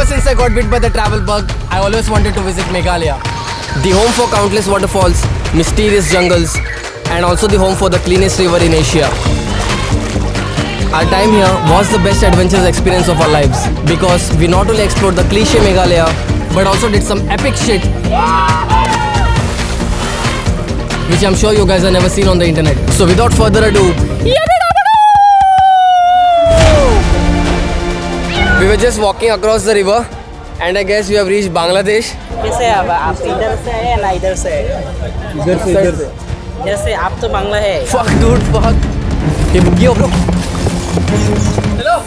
Ever since I got bit by the travel bug, I always wanted to visit Meghalaya. The home for countless waterfalls, mysterious jungles, and also the home for the cleanest river in Asia. Our time here was the best adventurous experience of our lives because we not only explored the cliche Meghalaya but also did some epic shit which I'm sure you guys have never seen on the internet. So without further ado, we were just walking across the river and I guess we have reached Bangladesh. कैसे आप इधर से है ना इधर से? इधर से जैसे आप तो बांग्ला है. Fuck dude, fuck. Yo bro. Hello.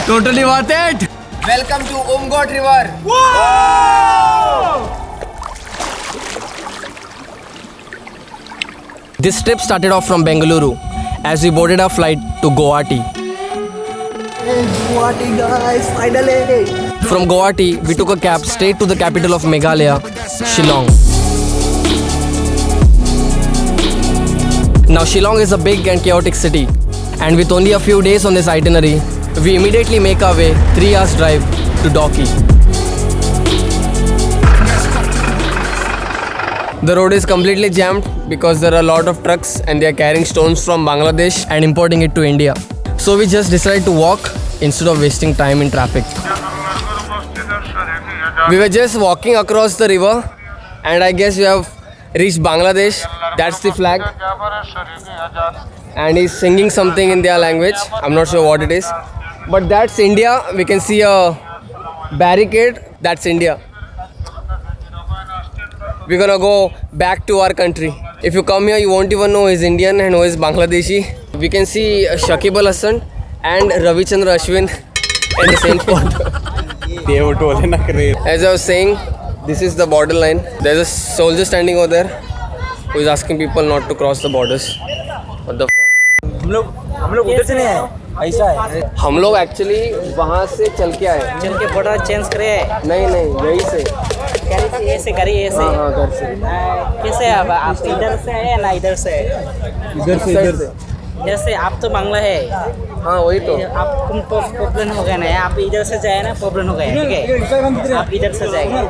Totally worth it. Welcome to Umgot River. This trip started off from Bengaluru as we boarded our flight to Guwahati. Guwahati guys, finally. From Guwahati, we took a cab straight to the capital of Meghalaya, Shillong. Now Shillong is a big and chaotic city, and with only a few days on this itinerary, we immediately make our way 3 hours drive to Dauki. The road is completely jammed because there are a lot of trucks and they are carrying stones from Bangladesh and importing it to India. So we just decided to walk instead of wasting time in traffic. We were just walking across the river and I guess we have reached Bangladesh. That's the flag. And he's singing something in their language. I'm not sure what it is. But that's India. We can see a barricade. That's India. We're gonna go back to our country. If you come here, you won't even know who is Indian and who is Bangladeshi. We can see Shakib Al Hasan and Ravichandra Ashwin in the same spot. As I was saying, this is the borderline. There's a soldier standing over there who is asking people not to cross the borders. What the fuck? हम लोग उधर से नहीं आए. ऐसा है. हम लोग एक्चुअली वहाँ से चल के आए. चल के बॉर्डर चेंज करे. नहीं यही से. गाड़ी ऐसे. हाँ घर से. कैसे आप इधर से है ना इधर से? इधर से. जैसे आप तो बांग्ला है. हाँ वही तो. आपको प्रॉब्लम हो गया ना. आप इधर से जाए ना प्रॉब्लम हो गया. ठीक है. आप इधर से जाएंगे.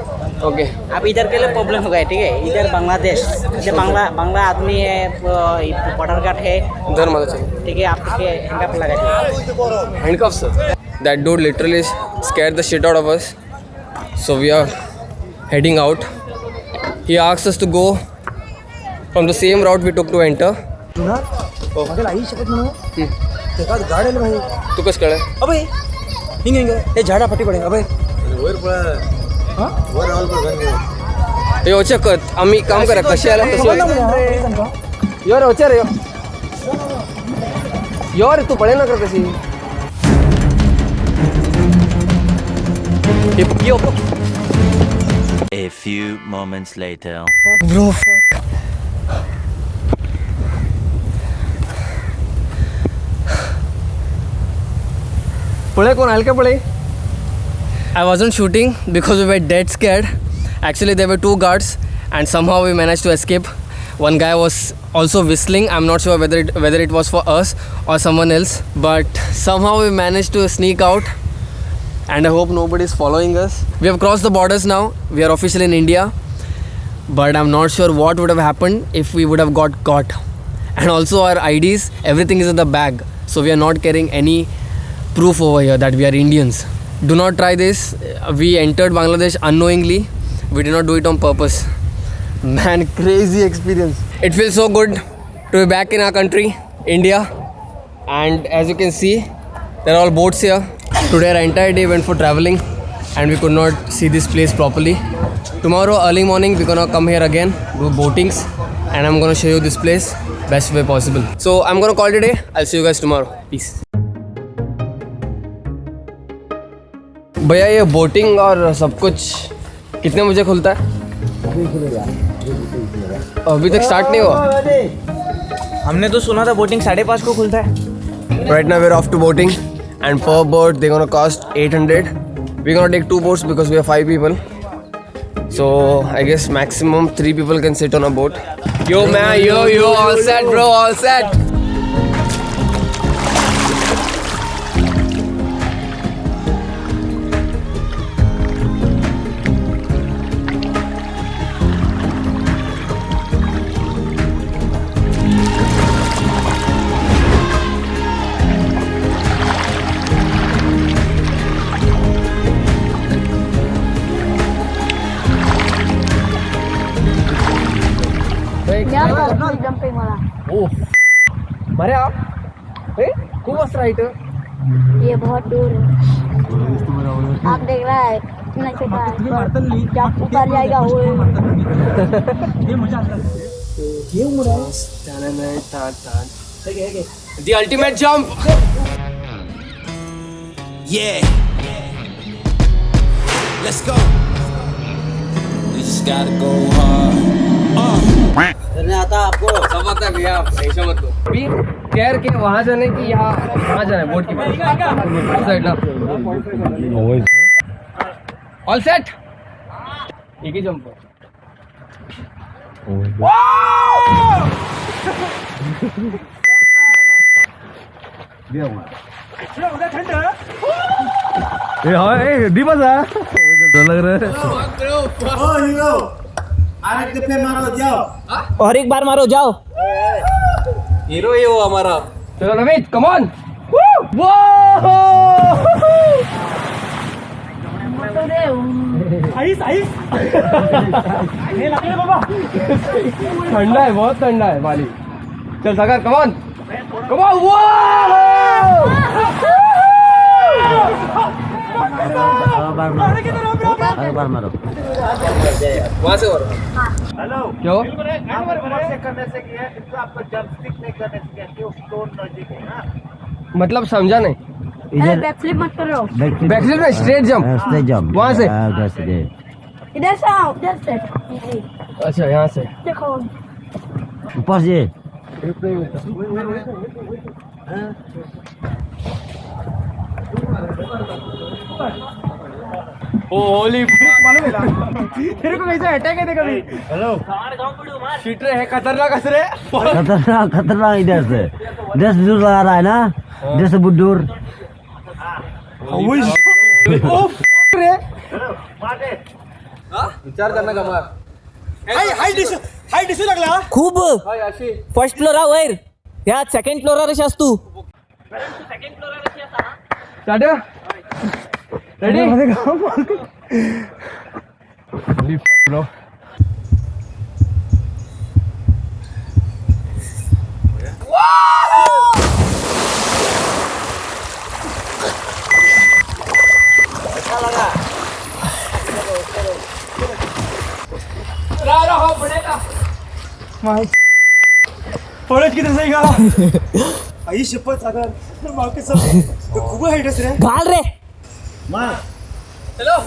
ओके. आप इधर के लिए प्रॉब्लम हो गया. ठीक है. इधर बांग्लादेश. इधर बांग्ला आदमी है. बॉर्डर गार्ड है. उधर मत चलिए. ठीक है. आपके हैंडकफ लगा दीजिए. Handcuffs, sir. That dude literally scared the shit out of us. So we are heading out. He asked us to go from the same route we took to enter. तू कस कळे? अबे हिंग हे झाडा फटी पडे. अबे हे ओच्या कत आम्ही काम करा कशी आला कशी यार ओच्या रे यार तू पळे ना कर कशी यो A few moments later. fuck bro fuck पळे कोण आल का पळे I wasn't shooting because we were dead scared. Actually there were 2 guards and somehow we managed to escape. One guy was also whistling. I'm not sure whether it was for us or someone else, but somehow we managed to sneak out and I hope nobody is following us. We have crossed the borders now. We are officially in India, but I'm not sure what would have happened if we would have got caught. And also our IDs, everything is in the bag, so we are not carrying any proof over here that we are Indians. Do not try this. We entered Bangladesh unknowingly. We did not do it on purpose. Man, crazy experience. It feels so good to be back in our country, India. And as you can see, there are all boats here. Today our entire day went for traveling and we could not see this place properly. Tomorrow early morning we're gonna come here again, do boatings, and I'm gonna show you this place best way possible. So I'm gonna call it a day. I'll see you guys tomorrow. Peace. भैया ये boating और सब कुछ कितने बजे खुलता है? अभी तक स्टार्ट नहीं हुआ. हमने तो सुना था बोटिंग 5:30 को खुलता है. Right now we're off to boating and per boat they're gonna cost 800. We're gonna take 2 boats because we are 5 people. So I guess maximum 3 people can sit on a boat. Yo man, yo, all set bro, all set. Jumping वाला ओ बरे आप खूप मस्त right ये बहुत दूर है आप देख रहा है कितना छोटा है जब ऊपर जाएगा वो The ultimate jump. Yeah. Let's go. You just gotta go hard. करने आता आपको सब आता है भैया ऐसा मत लो अभी कैर के वहाँ जाने की यहाँ वहाँ जाना है बोर्ड की साइड ना ऑल सेट एक ही जंप दीपक लग रहा है और एक बार मारो जाओ हीरो ही वो हमारा चलो नमित कम ऑन ठंडा है बहुत ठंडा है बाली चल सागर कम ऑन वहाँ से और क्यों मतलब समझा नहीं बैकफ्लिप मत करो बैकफ्लिप में स्ट्रेट जंप वहाँ से इधर से आओ इधर से अच्छा यहाँ से देखो ऊपर से होली तेरे को कैसे अटैक है कभी हेलो शीटर है खतरनाक असरे खतरनाक इधर से दूर लगा रहा है ना इधर से बहुत दूर विचार करना का मार खूप फर्स्ट फ्लोरा वयर ह्या सेकंड फ्लोरार अशी असतो स्टार्ट रेडी ब्रो पळत किती सही का आई शपथ सागर माके सब खूप हाईट रे घाल रे चलो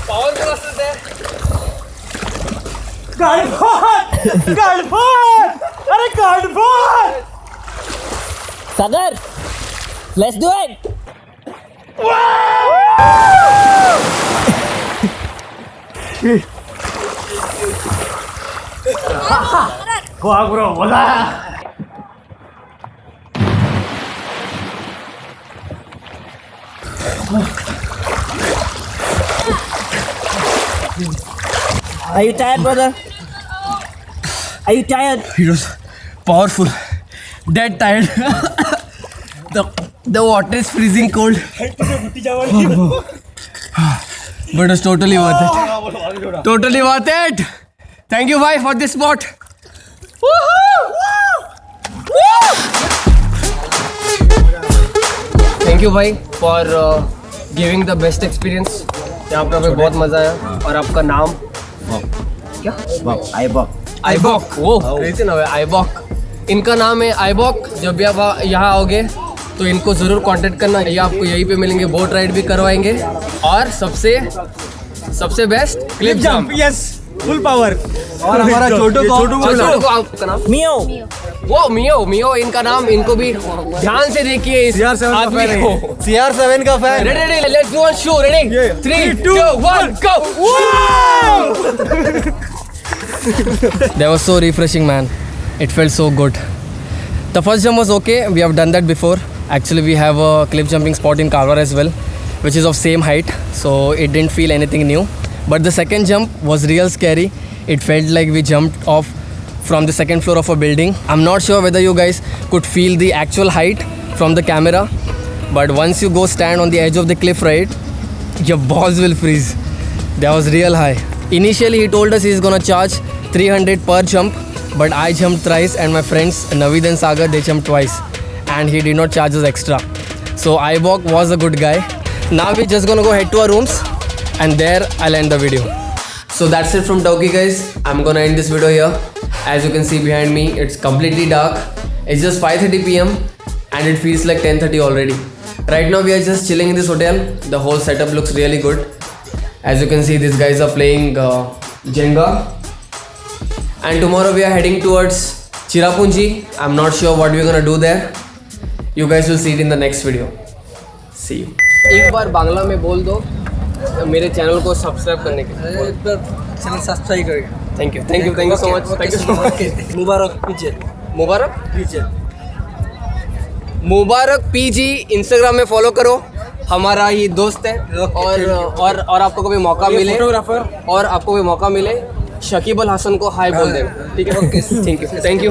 पावरफुल असतं ते गाडफोन अरे गाडफोन सागर लेट्स डू इट वाह ब्रो बोला Are you tired, brother? Are you tired? It was powerful. Dead tired. the water is freezing cold. But it was totally worth it. Totally worth it. Thank you, bhai, for this spot. Thank you, bhai, for giving the best experience. यहाँ पर हमें बहुत मजा आया और आपका नाम क्या आईबॉक वो क्रेजी नाम है आईबॉक इनका नाम है आईबॉक जब भी आप यहाँ आओगे तो इनको ज़रूर कांटेक्ट करना ये आपको यहीं पे मिलेंगे बोट राइड भी करवाएंगे और सबसे best clip jump yes full power और हमारा छोटू को आपका नाम मियो इनका नाम इनको भी ध्यान से देखिए इस आदमी को CR7 का fan ready let's do one show ready 3 2 1 go That was so refreshing, man. It felt so good. The first jump was okay. We have done that before. Actually, we have a cliff jumping spot in Karwar as well, which is of same height, so it didn't feel anything new. But the second jump was real scary. It felt like we jumped off from the second floor of a building. I'm not sure whether you guys could feel the actual height from the camera, but once you go stand on the edge of the cliff, right, your balls will freeze. That was real high. Initially he told us he's gonna charge 300 per jump, but I jumped thrice and my friends Naveed and Sagar, they jumped twice and he did not charge us extra. So iWalk was a good guy. Now we're just gonna go head to our rooms and there I'll end the video. So that's it from Turkey, guys. I'm gonna end this video here. As you can see behind me, it's completely dark. It's just 5:30 PM and it feels like 10:30 already. Right now we are just chilling in this hotel. The whole setup looks really good. As you can see, these guys are playing Jenga. And tomorrow we are heading towards Cherrapunji. I'm not sure what we're gonna do there. You guys will see it in the next video. See you. एक बार बांग्ला में बोल दो मेरे channel को subscribe करने के लिए। Channel subscribe करेगा। Thank you so much. Thank you so much. मुबारक पीछे मुबारक पीजी इंस्टाग्राम में फॉलो करो। हमारा ये दोस्त है और आपको कभी मौका मिले और आपको भी मौका मिले शकीब अल हसन को हाय बोल देना, ठीक है? Thank you.